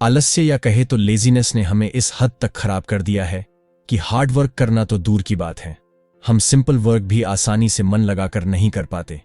आलस्य या कहे तो लेजीनेस ने हमें इस हद तक खराब कर दिया है कि हार्ड वर्क करना तो दूर की बात है, हम सिंपल वर्क भी आसानी से मन लगाकर नहीं कर पाते।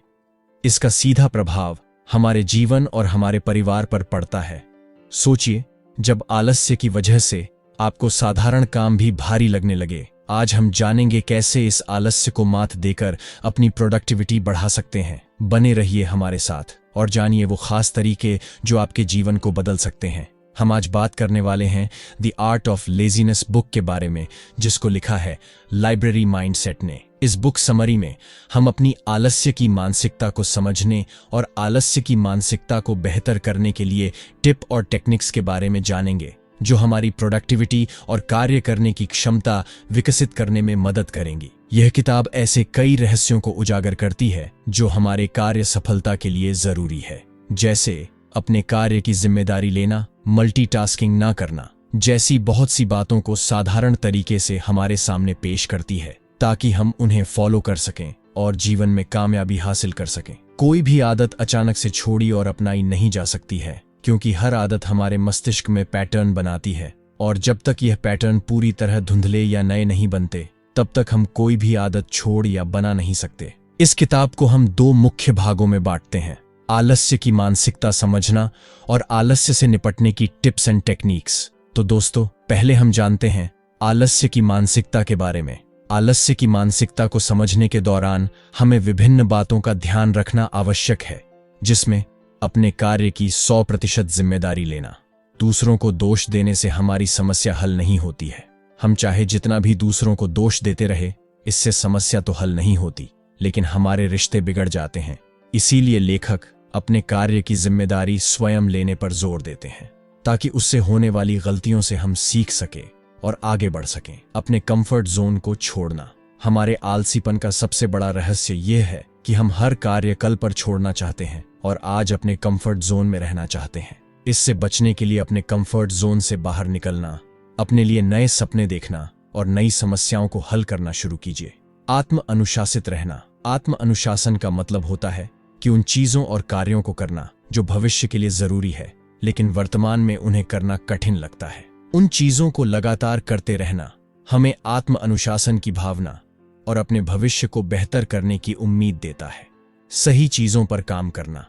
इसका सीधा प्रभाव हमारे जीवन और हमारे परिवार पर पड़ता है। सोचिए, जब आलस्य की वजह से आपको साधारण काम भी भारी लगने लगे। आज हम जानेंगे कैसे इस आलस्य को मात देकर अपनी प्रोडक्टिविटी बढ़ा सकते हैं। बने रहिए हमारे साथ और जानिए वो खास तरीके जो आपके जीवन को बदल सकते हैं। हम आज बात करने वाले हैं the art of laziness book के बारे में, जिसको लिखा है लाइब्रेरी माइंडसेट ने। इस बुक समरी में हम अपनी आलस्य की मानसिकता को समझने और आलस्य की मानसिकता को बेहतर करने के लिए टिप और टेक्निक्स के बारे में जानेंगे, जो हमारी प्रोडक्टिविटी और कार्य करने की क्षमता विकसित करने में मदद करेंगी। यह किताब ऐसे कई रहस्यों को उजागर करती है जो हमारे कार्य सफलता के लिए जरूरी है, जैसे अपने कार्य की जिम्मेदारी लेना, मल्टीटास्किंग ना करना जैसी बहुत सी बातों को साधारण तरीके से हमारे सामने पेश करती है ताकि हम उन्हें फॉलो कर सकें और जीवन में कामयाबी हासिल कर सकें। कोई भी आदत अचानक से छोड़ी और अपनाई नहीं जा सकती है, क्योंकि हर आदत हमारे मस्तिष्क में पैटर्न बनाती है और जब तक यह पैटर्न पूरी तरह धुंधले या नए नहीं बनते, तब तक हम कोई भी आदत छोड़ या बना नहीं सकते। इस किताब को हम दो मुख्य भागों में बांटते हैं, आलस्य की मानसिकता समझना और आलस्य से निपटने की टिप्स एंड टेक्निक्स। तो दोस्तों, पहले हम जानते हैं आलस्य की मानसिकता के बारे में। आलस्य की मानसिकता को समझने के दौरान हमें विभिन्न बातों का ध्यान रखना आवश्यक है, जिसमें अपने कार्य की 100% जिम्मेदारी लेना। दूसरों को दोष देने से हमारी समस्या हल नहीं होती है। हम चाहे जितना भी दूसरों को दोष देते रहे, इससे समस्या तो हल नहीं होती, लेकिन हमारे रिश्ते बिगड़ जाते हैं। इसीलिए लेखक अपने कार्य की जिम्मेदारी स्वयं लेने पर जोर देते हैं, ताकि उससे होने वाली गलतियों से हम सीख सके और आगे बढ़ सकें। अपने कंफर्ट जोन को छोड़ना। हमारे आलसीपन का सबसे बड़ा रहस्य यह है कि हम हर कार्य कल पर छोड़ना चाहते हैं और आज अपने कंफर्ट जोन में रहना चाहते हैं। इससे बचने के लिए अपने कंफर्ट जोन से बाहर निकलना, अपने लिए नए सपने देखना और नई समस्याओं को हल करना शुरू कीजिए। आत्म अनुशासित रहना। आत्म अनुशासन का मतलब होता है कि उन चीजों और कार्यों को करना जो भविष्य के लिए जरूरी है, लेकिन वर्तमान में उन्हें करना कठिन लगता है। उन चीजों को लगातार करते रहना हमें आत्म अनुशासन की भावना और अपने भविष्य को बेहतर करने की उम्मीद देता है। सही चीजों पर काम करना।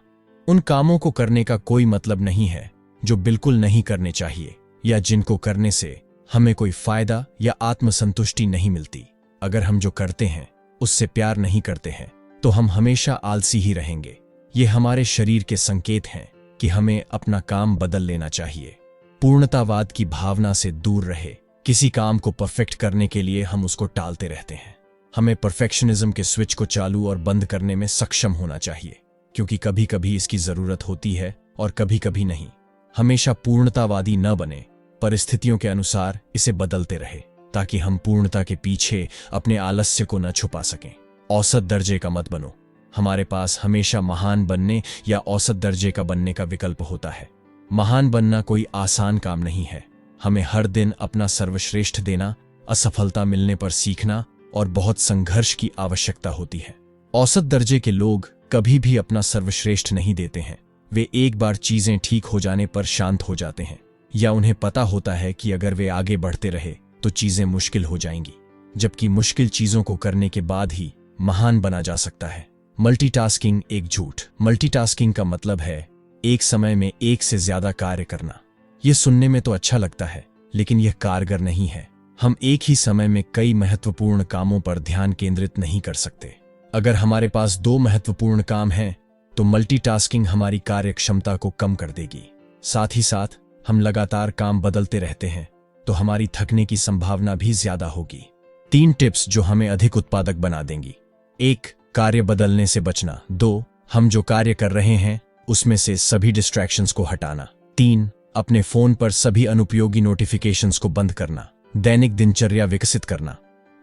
उन कामों को करने का कोई मतलब नहीं है जो बिल्कुल नहीं करने चाहिए या जिनको करने से हमें कोई फायदा या आत्मसंतुष्टि नहीं मिलती। अगर हम जो करते हैं उससे प्यार नहीं करते हैं, तो हम हमेशा आलसी ही रहेंगे। ये हमारे शरीर के संकेत हैं कि हमें अपना काम बदल लेना चाहिए। पूर्णतावाद की भावना से दूर रहे। किसी काम को परफेक्ट करने के लिए हम उसको टालते रहते हैं। हमें परफेक्शनिज्म के स्विच को चालू और बंद करने में सक्षम होना चाहिए, क्योंकि कभी कभी इसकी जरूरत होती है और कभी कभी नहीं। हमेशा पूर्णतावादी न बने, परिस्थितियों के अनुसार इसे बदलते रहे, ताकि हम पूर्णता के पीछे अपने आलस्य को न छुपा सकें। औसत दर्जे का मत बनो। हमारे पास हमेशा महान बनने या औसत दर्जे का बनने का विकल्प होता है। महान बनना कोई आसान काम नहीं है। हमें हर दिन अपना सर्वश्रेष्ठ देना, असफलता मिलने पर सीखना और बहुत संघर्ष की आवश्यकता होती है। औसत दर्जे के लोग कभी भी अपना सर्वश्रेष्ठ नहीं देते हैं। वे एक बार चीजें ठीक हो जाने पर शांत हो जाते हैं, या उन्हें पता होता है कि अगर वे आगे बढ़ते रहे तो चीजें मुश्किल हो जाएंगी, जबकि मुश्किल चीजों को करने के बाद ही महान बना जा सकता है। मल्टीटास्किंग एक झूठ। मल्टीटास्किंग का मतलब है एक समय में एक से ज्यादा कार्य करना। यह सुनने में तो अच्छा लगता है, लेकिन यह कारगर नहीं है। हम एक ही समय में कई महत्वपूर्ण कामों पर ध्यान केंद्रित नहीं कर सकते। अगर हमारे पास 2 महत्वपूर्ण काम हैं, तो मल्टीटास्किंग हमारी कार्य क्षमता को कम कर देगी। साथ ही साथ हम लगातार काम बदलते रहते हैं, तो हमारी थकने की संभावना भी ज्यादा होगी। 3 टिप्स जो हमें अधिक उत्पादक बना देंगी। 1. कार्य बदलने से बचना। 2. हम जो कार्य कर रहे हैं उसमें से सभी डिस्ट्रैक्शंस को हटाना। 3. अपने फोन पर सभी अनुपयोगी नोटिफिकेशंस को बंद करना। दैनिक दिनचर्या विकसित करना।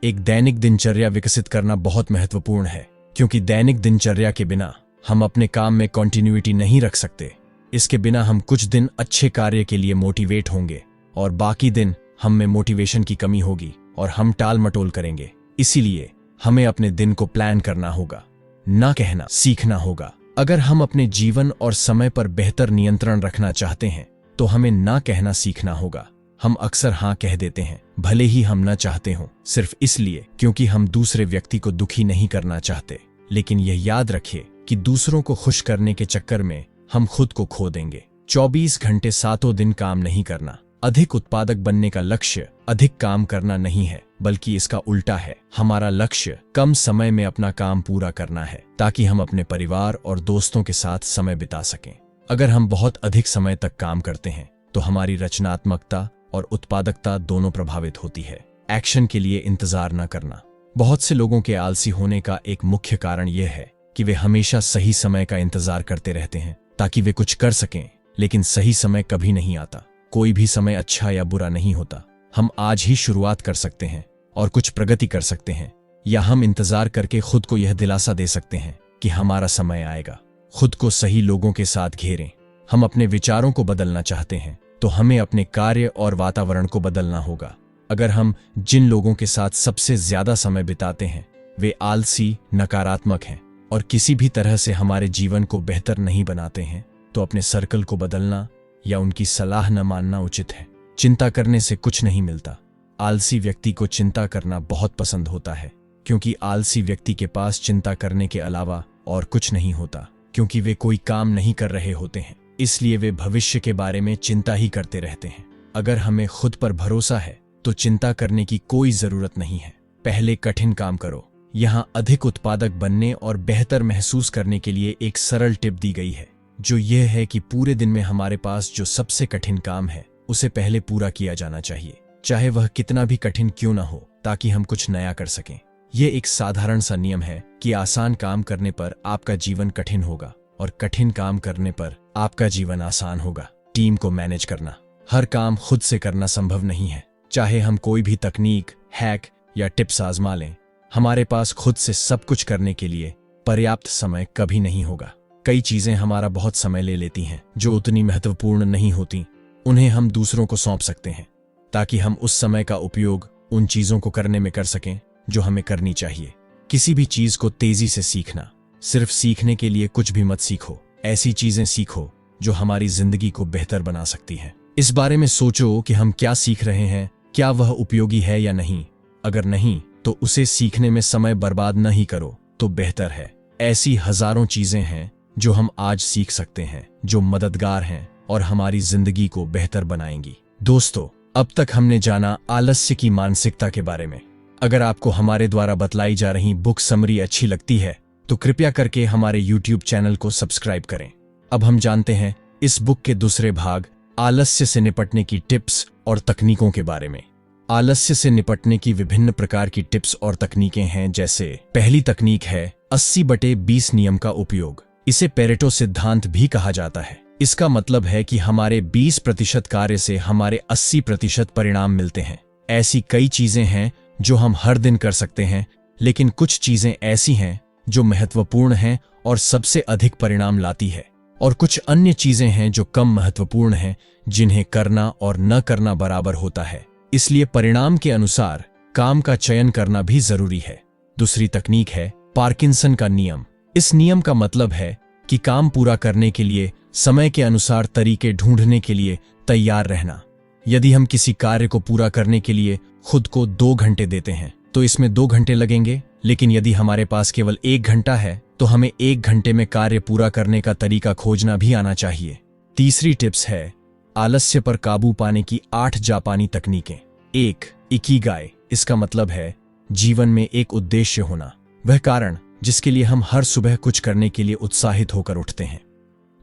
एक दैनिक दिनचर्या विकसित करना बहुत महत्वपूर्ण है, क्योंकि दैनिक दिनचर्या के बिना हम अपने काम में कंटिन्यूटी नहीं रख सकते। इसके बिना हम कुछ दिन अच्छे कार्य के लिए मोटिवेट होंगे और बाकी दिन हम में मोटिवेशन की कमी होगी और हम टाल मटोल करेंगे। इसीलिए हमें अपने दिन को प्लान करना होगा, ना कहना सीखना होगा। अगर हम अपने जीवन और समय पर बेहतर नियंत्रण रखना चाहते हैं, तो हमें ना कहना सीखना होगा। हम अक्सर हाँ कह देते हैं, भले ही हम ना चाहते हों, सिर्फ इसलिए क्योंकि हम दूसरे व्यक्ति को दुखी नहीं करना चाहते। लेकिन यह याद रखिए कि दूसरों को खुश करने के चक्कर में हम खुद को खो देंगे। 24 घंटे सातों दिन काम नहीं करना। अधिक उत्पादक बनने का लक्ष्य अधिक काम करना नहीं है, बल्कि इसका उल्टा है। हमारा लक्ष्य कम समय में अपना काम पूरा करना है, ताकि हम अपने परिवार और दोस्तों के साथ समय बिता सकें। अगर हम बहुत अधिक समय तक काम करते हैं तो हमारी रचनात्मकता और उत्पादकता दोनों प्रभावित होती है। एक्शन के लिए इंतजार न करना। बहुत से लोगों के आलसी होने का एक मुख्य कारण यह है कि वे हमेशा सही समय का इंतजार करते रहते हैं ताकि वे कुछ कर सकें, लेकिन सही समय कभी नहीं आता। कोई भी समय अच्छा या बुरा नहीं होता। हम आज ही शुरुआत कर सकते हैं और कुछ प्रगति कर सकते हैं, या हम इंतजार करके खुद को यह दिलासा दे सकते हैं कि हमारा समय आएगा। खुद को सही लोगों के साथ घेरें। हम अपने विचारों को बदलना चाहते हैं तो हमें अपने कार्य और वातावरण को बदलना होगा। अगर हम जिन लोगों के साथ सबसे ज्यादा समय बिताते हैं वे आलसी, नकारात्मक हैं और किसी भी तरह से हमारे जीवन को बेहतर नहीं बनाते हैं, तो अपने सर्कल को बदलना या उनकी सलाह न मानना उचित है। चिंता करने से कुछ नहीं मिलता। आलसी व्यक्ति को चिंता करना बहुत पसंद होता है, क्योंकि आलसी व्यक्ति के पास चिंता करने के अलावा और कुछ नहीं होता, क्योंकि वे कोई काम नहीं कर रहे होते हैं, इसलिए वे भविष्य के बारे में चिंता ही करते रहते हैं। अगर हमें खुद पर भरोसा है तो चिंता करने की कोई जरूरत नहीं है। पहले कठिन काम करो। यहाँ अधिक उत्पादक बनने और बेहतर महसूस करने के लिए एक सरल टिप दी गई है, जो यह है कि पूरे दिन में हमारे पास जो सबसे कठिन काम है उसे पहले पूरा किया जाना चाहिए, चाहे वह कितना भी कठिन क्यों ना हो, ताकि हम कुछ नया कर सकें। यह एक साधारण सा नियम है कि आसान काम करने पर आपका जीवन कठिन होगा और कठिन काम करने पर आपका जीवन आसान होगा। टीम को मैनेज करना। हर काम खुद से करना संभव नहीं है। चाहे हम कोई भी तकनीक, हैक या टिप्स आजमा लें, हमारे पास खुद से सब कुछ करने के लिए पर्याप्त समय कभी नहीं होगा। कई चीजें हमारा बहुत समय ले लेती हैं जो उतनी महत्वपूर्ण नहीं होती। उन्हें हम दूसरों को सौंप सकते हैं ताकि हम उस समय का उपयोग उन चीजों को करने में कर सकें जो हमें करनी चाहिए। किसी भी चीज को तेजी से सीखना। सिर्फ सीखने के लिए कुछ भी मत सीखो। ऐसी चीजें सीखो जो हमारी जिंदगी को बेहतर बना सकती हैं। इस बारे में सोचो कि हम क्या सीख रहे हैं, क्या वह उपयोगी है या नहीं। अगर नहीं तो उसे सीखने में समय बर्बाद न ही करो तो बेहतर है। ऐसी हजारों चीजें हैं जो हम आज सीख सकते हैं, जो मददगार हैं और हमारी जिंदगी को बेहतर बनाएंगी। दोस्तों, अब तक हमने जाना आलस्य की मानसिकता के बारे में। अगर आपको हमारे द्वारा बतलाई जा रही बुक समरी अच्छी लगती है तो कृपया करके हमारे YouTube चैनल को सब्सक्राइब करें। अब हम जानते हैं इस बुक के दूसरे भाग, आलस्य से निपटने की टिप्स और तकनीकों के बारे में। आलस्य से निपटने की विभिन्न प्रकार की टिप्स और तकनीकें हैं, जैसे पहली तकनीक है 80/20 नियम का उपयोग। इसे पेरेटो सिद्धांत भी कहा जाता है। इसका मतलब है कि हमारे 20% कार्य से हमारे 80% परिणाम मिलते हैं। ऐसी कई चीजें हैं जो हम हर दिन कर सकते हैं, लेकिन कुछ चीजें ऐसी हैं जो महत्वपूर्ण हैं और सबसे अधिक परिणाम लाती है, और कुछ अन्य चीजें हैं जो कम महत्वपूर्ण हैं, जिन्हें करना और न करना बराबर होता है। इसलिए परिणाम के अनुसार काम का चयन करना भी जरूरी है। दूसरी तकनीक है पार्किंसन का नियम। इस नियम का मतलब है कि काम पूरा करने के लिए समय के अनुसार तरीके ढूंढने के लिए तैयार रहना। यदि हम किसी कार्य को पूरा करने के लिए खुद को 2 घंटे देते हैं तो इसमें 2 घंटे लगेंगे, लेकिन यदि हमारे पास केवल 1 घंटा है तो हमें 1 घंटे में कार्य पूरा करने का तरीका खोजना भी आना चाहिए। तीसरी टिप्स है आलस्य पर काबू पाने की 8 जापानी तकनीकें। 1. इकिगाई। इसका मतलब है जीवन में एक उद्देश्य होना, वह कारण जिसके लिए हम हर सुबह कुछ करने के लिए उत्साहित होकर उठते हैं।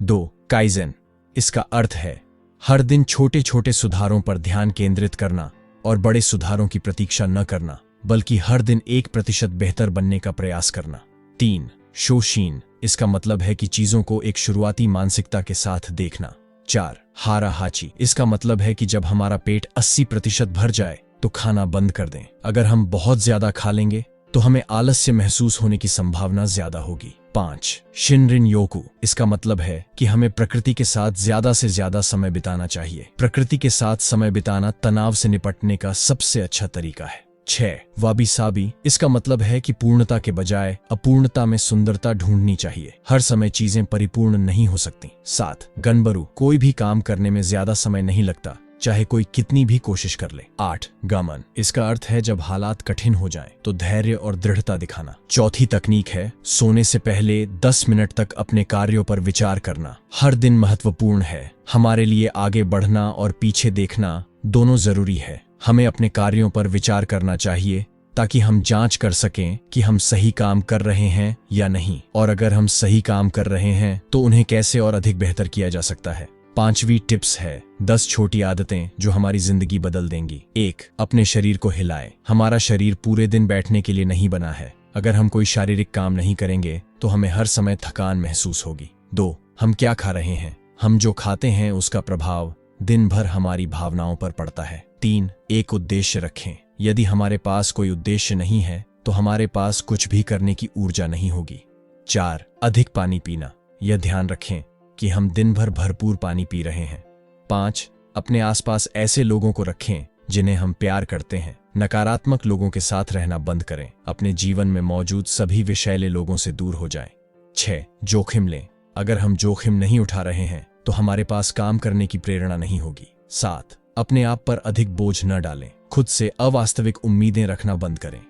2. काइजेन। इसका अर्थ है हर दिन छोटे छोटे सुधारों पर ध्यान केंद्रित करना और बड़े सुधारों की प्रतीक्षा न करना, बल्कि हर दिन 1% बेहतर बनने का प्रयास करना। 3. शोशीन। इसका मतलब है कि चीजों को एक शुरुआती मानसिकता के साथ देखना। 4. हारा हाची। इसका मतलब है कि जब हमारा पेट 80% भर जाए तो खाना बंद कर दें। अगर हम बहुत ज्यादा खा लेंगे तो हमें आलस्य महसूस होने की संभावना ज्यादा होगी। 5. शिनरिन योकू। इसका मतलब है कि हमें प्रकृति के साथ ज्यादा से ज्यादा समय बिताना चाहिए। प्रकृति के साथ समय बिताना तनाव से निपटने का सबसे अच्छा तरीका है। 6 वाबी साबी, इसका मतलब है कि पूर्णता के बजाय अपूर्णता में सुंदरता ढूंढनी चाहिए। हर समय चीजें परिपूर्ण नहीं हो सकती। 7 गनबरू, कोई भी काम करने में ज्यादा समय नहीं लगता, चाहे कोई कितनी भी कोशिश कर ले। 8 गमन, इसका अर्थ है जब हालात कठिन हो जाएं तो धैर्य और दृढ़ता दिखाना। चौथी तकनीक है सोने से पहले 10 मिनट तक अपने कार्यों पर विचार करना। हर दिन महत्वपूर्ण है, हमारे लिए आगे बढ़ना और पीछे देखना दोनों जरूरी है। हमें अपने कार्यों पर विचार करना चाहिए ताकि हम जांच कर सकें कि हम सही काम कर रहे हैं या नहीं, और अगर हम सही काम कर रहे हैं तो उन्हें कैसे और अधिक बेहतर किया जा सकता है। 5वीं टिप्स है 10 छोटी आदतें जो हमारी जिंदगी बदल देंगी। 1 अपने शरीर को हिलाएं। हमारा शरीर पूरे दिन बैठने के लिए नहीं बना है। अगर हम कोई शारीरिक काम नहीं करेंगे तो हमें हर समय थकान महसूस होगी। 2 हम क्या खा रहे हैं। हम जो खाते हैं उसका प्रभाव दिन भर हमारी भावनाओं पर पड़ता है। 3 एक उद्देश्य रखें। यदि हमारे पास कोई उद्देश्य नहीं है तो हमारे पास कुछ भी करने की ऊर्जा नहीं होगी। 4 अधिक पानी पीना। यह ध्यान रखें कि हम दिन भर भरपूर पानी पी रहे हैं। 5 अपने आसपास ऐसे लोगों को रखें जिन्हें हम प्यार करते हैं। नकारात्मक लोगों के साथ रहना बंद करें। अपने जीवन में मौजूद सभी विषैले लोगों से दूर हो जाएं। 6 जोखिम लें। अगर हम जोखिम नहीं उठा रहे हैं तो हमारे पास काम करने की प्रेरणा नहीं होगी। 7 अपने आप पर अधिक बोझ न डालें। खुद से अवास्तविक उम्मीदें रखना बंद करें।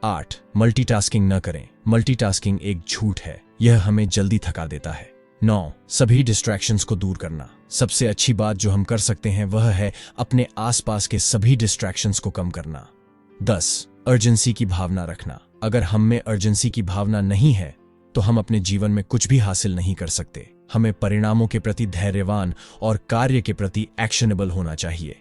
8 मल्टीटास्किंग न करें। मल्टीटास्किंग एक झूठ है, यह हमें जल्दी थका देता है। 9 सभी डिस्ट्रैक्शंस को दूर करना। सबसे अच्छी बात जो हम कर सकते हैं वह है अपने आसपास के सभी डिस्ट्रैक्शंस को कम करना। 10 अर्जेंसी की भावना रखना। अगर हम में अर्जेंसी की भावना नहीं है तो हम अपने जीवन में कुछ भी हासिल नहीं कर सकते। हमें परिणामों के प्रति धैर्यवान और कार्य के प्रति एक्शनेबल होना चाहिए।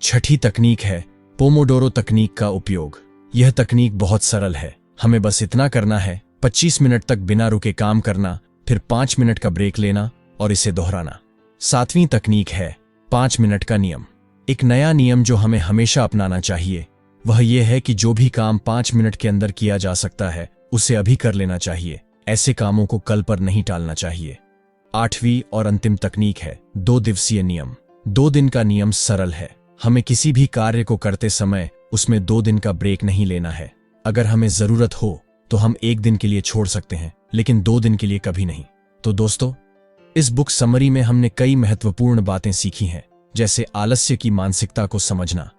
6ठी तकनीक है पोमोडोरो तकनीक का उपयोग। यह तकनीक बहुत सरल है, हमें बस इतना करना है 25 मिनट तक बिना रुके काम करना, फिर 5 मिनट का ब्रेक लेना और इसे दोहराना। 7वीं तकनीक है 5 मिनट का नियम। एक नया नियम जो हमें हमेशा अपनाना चाहिए वह यह है कि जो भी काम 5 मिनट के अंदर किया जा सकता है उसे अभी कर लेना चाहिए। ऐसे कामों को कल पर नहीं टालना चाहिए। 8वीं और अंतिम तकनीक है 2 दिवसीय नियम। 2 दिन का नियम सरल है, हमें किसी भी कार्य को करते समय उसमें 2 दिन का ब्रेक नहीं लेना है। अगर हमें जरूरत हो तो हम 1 दिन के लिए छोड़ सकते हैं, लेकिन 2 दिन के लिए कभी नहीं। तो दोस्तों, इस बुक समरी में हमने कई महत्वपूर्ण बातें सीखी हैं, जैसे आलस्य की मानसिकता को समझना,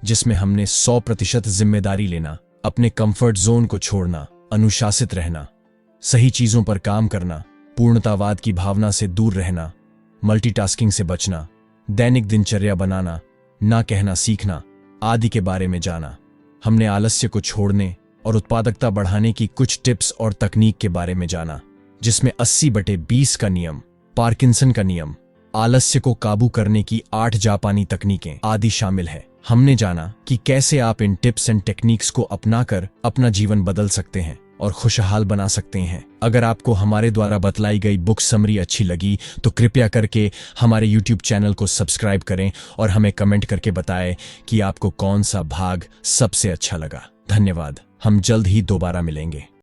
जिसमें हमने 100% जिम्मेदारी लेना, अपने कंफर्ट जोन को छोड़ना, अनुशासित रहना, सही चीजों पर काम करना, पूर्णतावाद की भावना से दूर रहना, मल्टीटास्किंग से बचना, दैनिक दिनचर्या बनाना, ना कहना सीखना आदि के बारे में जाना। हमने आलस्य को छोड़ने और उत्पादकता बढ़ाने की कुछ टिप्स और तकनीक के बारे में जाना, जिसमें 80/20 का नियम, पार्किंसन का नियम, आलस्य को काबू करने की 8 जापानी तकनीकें आदि शामिल है। हमने जाना कि कैसे आप इन टिप्स एंड टेक्निक्स को अपनाकर अपना जीवन बदल सकते हैं और खुशहाल बना सकते हैं। अगर आपको हमारे द्वारा बतलाई गई बुक समरी अच्छी लगी तो कृपया करके हमारे YouTube चैनल को सब्सक्राइब करें और हमें कमेंट करके बताएं कि आपको कौन सा भाग सबसे अच्छा लगा। धन्यवाद, हम जल्द ही दोबारा मिलेंगे।